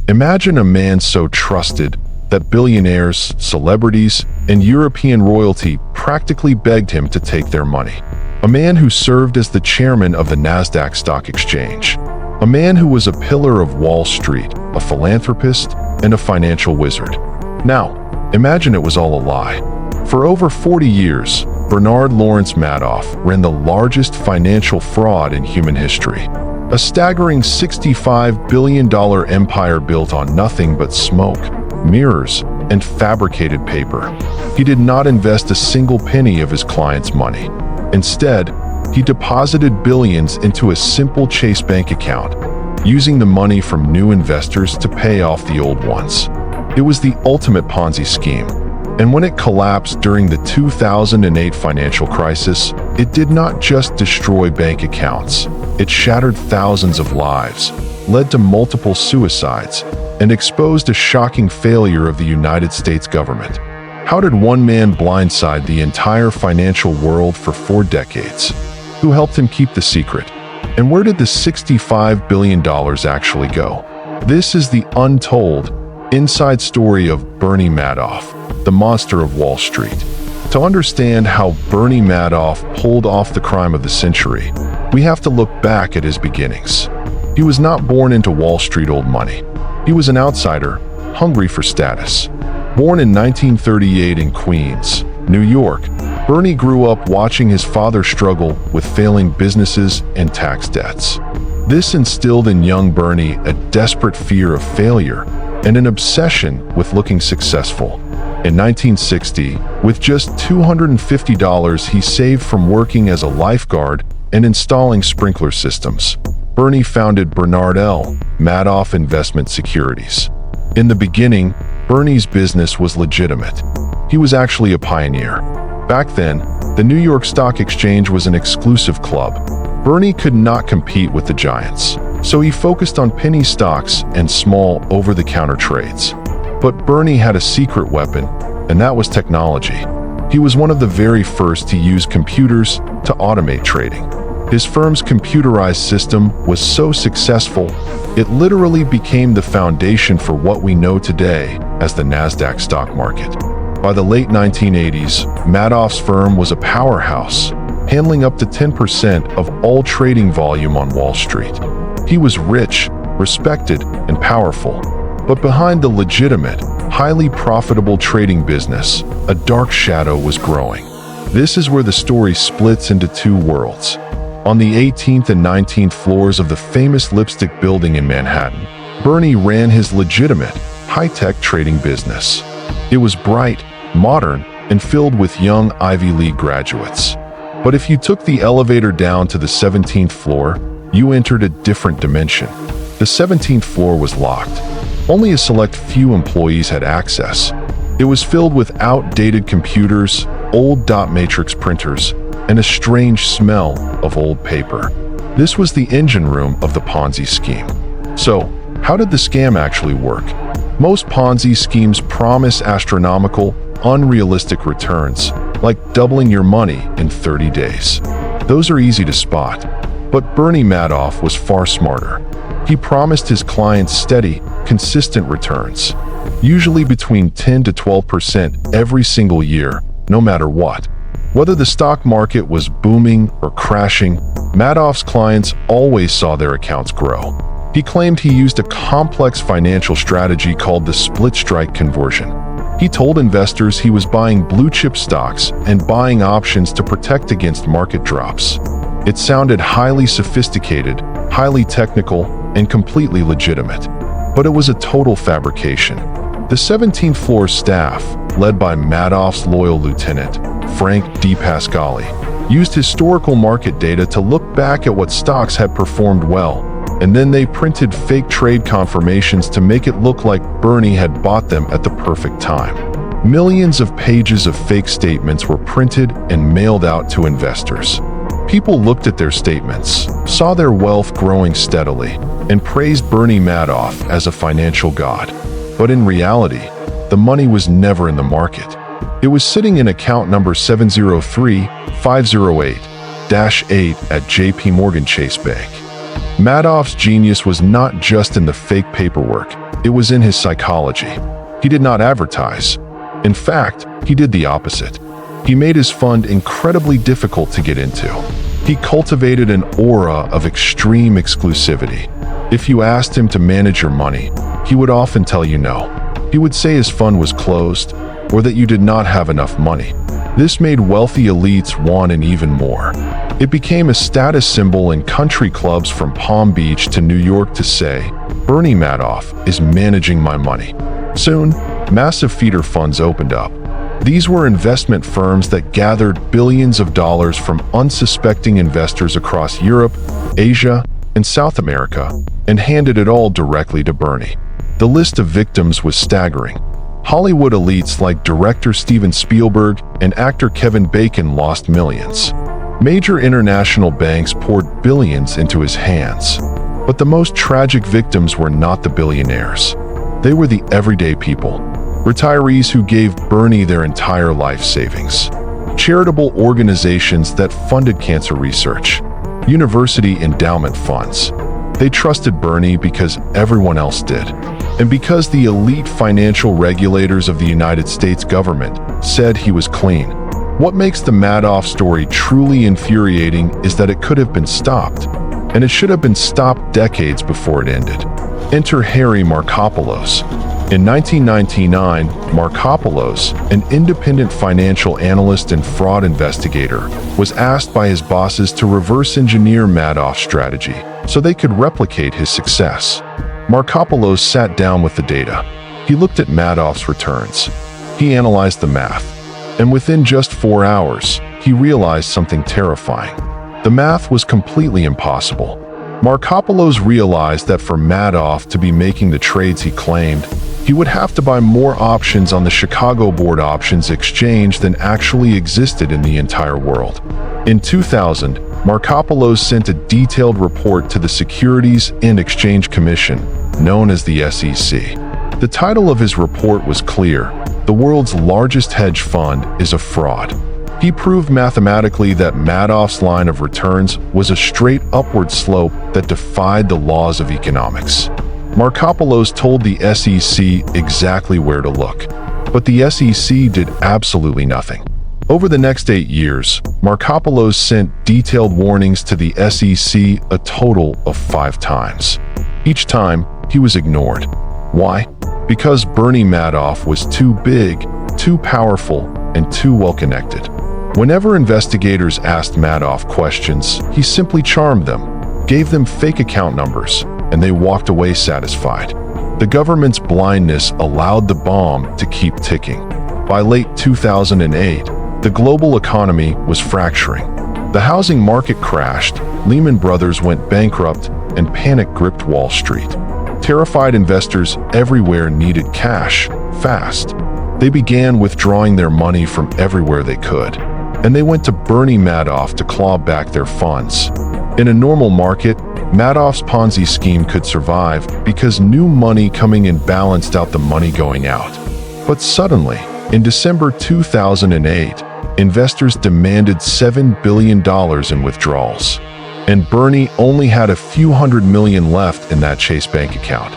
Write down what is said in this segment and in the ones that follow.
Imagine a man so trusted that billionaires, celebrities, and European royalty practically begged him to take their money. A man who served as the chairman of the Nasdaq Stock Exchange. A man who was a pillar of Wall Street, a philanthropist, and a financial wizard. Now, imagine it was all a lie. For over 40 years, Bernard Lawrence Madoff ran the largest financial fraud in human history. A staggering $65 billion empire built on nothing but smoke, mirrors, and fabricated paper. He did not invest a single penny of his clients' money. Instead, he deposited billions into a simple Chase bank account, using the money from new investors to pay off the old ones. It was the ultimate Ponzi scheme. And when it collapsed during the 2008 financial crisis, it did not just destroy bank accounts. It shattered thousands of lives, led to multiple suicides, and exposed a shocking failure of the United States government. How did one man blindside the entire financial world for 4 decades? Who helped him keep the secret? And where did the $65 billion actually go? This is the untold, inside story of Bernie Madoff, the monster of Wall Street. To understand how Bernie Madoff pulled off the crime of the century, we have to look back at his beginnings. He was not born into Wall Street old money. He was an outsider, hungry for status. Born in 1938 in Queens, New York, Bernie grew up watching his father struggle with failing businesses and tax debts. This instilled in young Bernie a desperate fear of failure and an obsession with looking successful. In 1960, with just $250 he saved from working as a lifeguard and installing sprinkler systems, Bernie founded Bernard L. Madoff Investment Securities. In the beginning, Bernie's business was legitimate. He was actually a pioneer. Back then, the New York Stock Exchange was an exclusive club. Bernie could not compete with the giants, so he focused on penny stocks and small over-the-counter trades. But Bernie had a secret weapon, and that was technology. He was one of the very first to use computers to automate trading. His firm's computerized system was so successful, it literally became the foundation for what we know today as the Nasdaq stock market. By the late 1980s, Madoff's firm was a powerhouse, handling up to 10% of all trading volume on Wall Street. He was rich, respected, and powerful. But behind the legitimate, highly profitable trading business, a dark shadow was growing. This is where the story splits into 2 worlds. On the 18th and 19th floors of the famous Lipstick Building in Manhattan, Bernie ran his legitimate, high-tech trading business. It was bright, modern, and filled with young Ivy League graduates. But if you took the elevator down to the 17th floor, you entered a different dimension. The 17th floor was locked. Only a select few employees had access. It was filled with outdated computers, old dot matrix printers, and a strange smell of old paper. This was the engine room of the Ponzi scheme. So, how did the scam actually work? Most Ponzi schemes promise astronomical, unrealistic returns, like doubling your money in 30 days. Those are easy to spot. But Bernie Madoff was far smarter. He promised his clients steady, consistent returns, usually between 10 to 12% every single year, no matter what. Whether the stock market was booming or crashing, Madoff's clients always saw their accounts grow. He claimed he used a complex financial strategy called the split strike conversion. He told investors he was buying blue-chip stocks and buying options to protect against market drops. It sounded highly sophisticated, highly technical, and completely legitimate. But it was a total fabrication. The 17th floor staff, led by Madoff's loyal lieutenant, Frank D. Pasquale, used historical market data to look back at what stocks had performed well, and then they printed fake trade confirmations to make it look like Bernie had bought them at the perfect time. Millions of pages of fake statements were printed and mailed out to investors. People looked at their statements, saw their wealth growing steadily, and praised Bernie Madoff as a financial god. But in reality, the money was never in the market. It was sitting in account number 703508-8 at JP Morgan Chase Bank. Madoff's genius was not just in the fake paperwork. It was in his psychology. He did not advertise. In fact, he did the opposite. He made his fund incredibly difficult to get into. He cultivated an aura of extreme exclusivity. If you asked him to manage your money, he would often tell you no. He would say his fund was closed or that you did not have enough money. This made wealthy elites want an even more. It became a status symbol in country clubs from Palm Beach to New York to say, "Bernie Madoff is managing my money." Soon, massive feeder funds opened up. These were investment firms that gathered billions of dollars from unsuspecting investors across Europe, Asia, and South America, and handed it all directly to Bernie. The list of victims was staggering. Hollywood elites like director Steven Spielberg and actor Kevin Bacon lost millions. Major international banks poured billions into his hands. But the most tragic victims were not the billionaires. They were the everyday people, retirees who gave Bernie their entire life savings, charitable organizations that funded cancer research, university endowment funds. They trusted Bernie because everyone else did, and because the elite financial regulators of the United States government said he was clean. What makes the Madoff story truly infuriating is that it could have been stopped, and it should have been stopped decades before it ended. Enter Harry Markopolos. In 1999, Markopolos, an independent financial analyst and fraud investigator, was asked by his bosses to reverse engineer Madoff's strategy so they could replicate his success. Markopolos sat down with the data. He looked at Madoff's returns. He analyzed the math. And within just 4 hours, he realized something terrifying. The math was completely impossible. Markopolos realized that for Madoff to be making the trades he claimed, he would have to buy more options on the Chicago Board Options Exchange than actually existed in the entire world. In 2000, Markopolos sent a detailed report to the Securities and Exchange Commission, known as the SEC. The title of his report was clear: the world's largest hedge fund is a fraud. He proved mathematically that Madoff's line of returns was a straight upward slope that defied the laws of economics. Markopolos told the SEC exactly where to look, but the SEC did absolutely nothing. Over the next 8 years, Markopolos sent detailed warnings to the SEC a total of 5 times. Each time, he was ignored. Why? Because Bernie Madoff was too big, too powerful, and too well-connected. Whenever investigators asked Madoff questions, he simply charmed them, gave them fake account numbers, and they walked away satisfied. The government's blindness allowed the bomb to keep ticking. By late 2008, the global economy was fracturing. The housing market crashed, Lehman Brothers went bankrupt, and panic gripped Wall Street. Terrified investors everywhere needed cash, fast. They began withdrawing their money from everywhere they could, and they went to Bernie Madoff to claw back their funds. In a normal market, Madoff's Ponzi scheme could survive because new money coming in balanced out the money going out. But suddenly, in December 2008, investors demanded $7 billion in withdrawals, and Bernie only had a few $100 million left in that Chase bank account.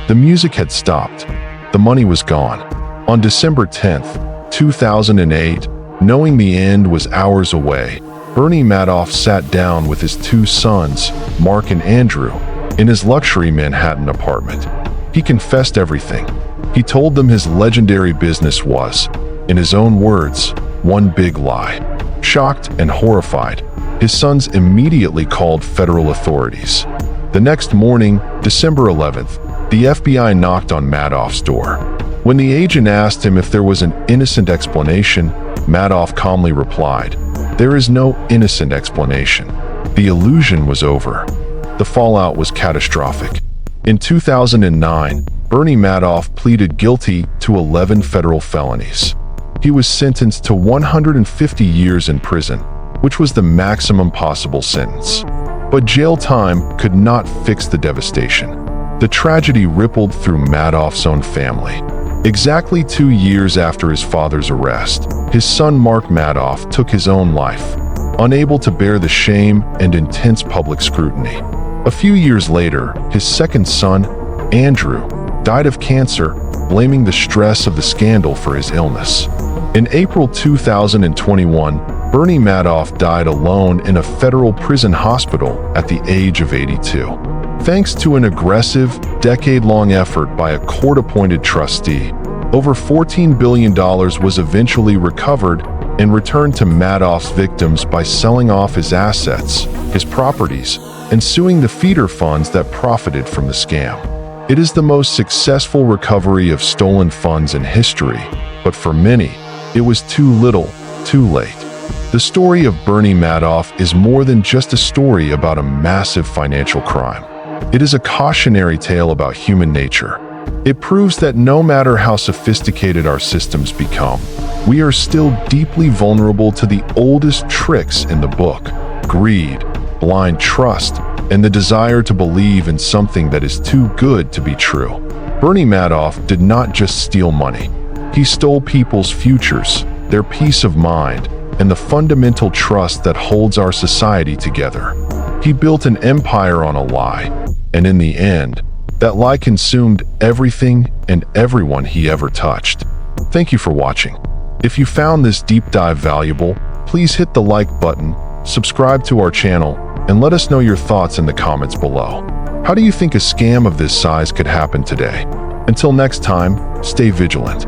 The music had stopped. The money was gone. On December 10th, 2008, knowing the end was hours away, Bernie Madoff sat down with his 2 sons, Mark and Andrew, in his luxury Manhattan apartment. He confessed everything. He told them his legendary business was, in his own words, one big lie. Shocked and horrified, his sons immediately called federal authorities. The next morning, December 11th, the FBI knocked on Madoff's door. When the agent asked him if there was an innocent explanation, Madoff calmly replied, "There is no innocent explanation." The illusion was over. The fallout was catastrophic. In 2009, Bernie Madoff pleaded guilty to 11 federal felonies. He was sentenced to 150 years in prison, which was the maximum possible sentence. But jail time could not fix the devastation. The tragedy rippled through Madoff's own family. Exactly 2 years after his father's arrest, his son Mark Madoff took his own life, unable to bear the shame and intense public scrutiny. A few years later, his second son, Andrew, died of cancer, blaming the stress of the scandal for his illness. In April 2021, Bernie Madoff died alone in a federal prison hospital at the age of 82. Thanks to an aggressive, decade-long effort by a court-appointed trustee, over $14 billion was eventually recovered and returned to Madoff's victims by selling off his assets, his properties, and suing the feeder funds that profited from the scam. It is the most successful recovery of stolen funds in history, but for many, it was too little, too late. The story of Bernie Madoff is more than just a story about a massive financial crime. It is a cautionary tale about human nature. It proves that no matter how sophisticated our systems become, we are still deeply vulnerable to the oldest tricks in the book: greed, blind trust, and the desire to believe in something that is too good to be true. Bernie Madoff did not just steal money. He stole people's futures, their peace of mind, and the fundamental trust that holds our society together. He built an empire on a lie, and in the end, that lie consumed everything and everyone he ever touched. Thank you for watching. If you found this deep dive valuable, please hit the like button, subscribe to our channel, and let us know your thoughts in the comments below. How do you think a scam of this size could happen today? Until next time, stay vigilant.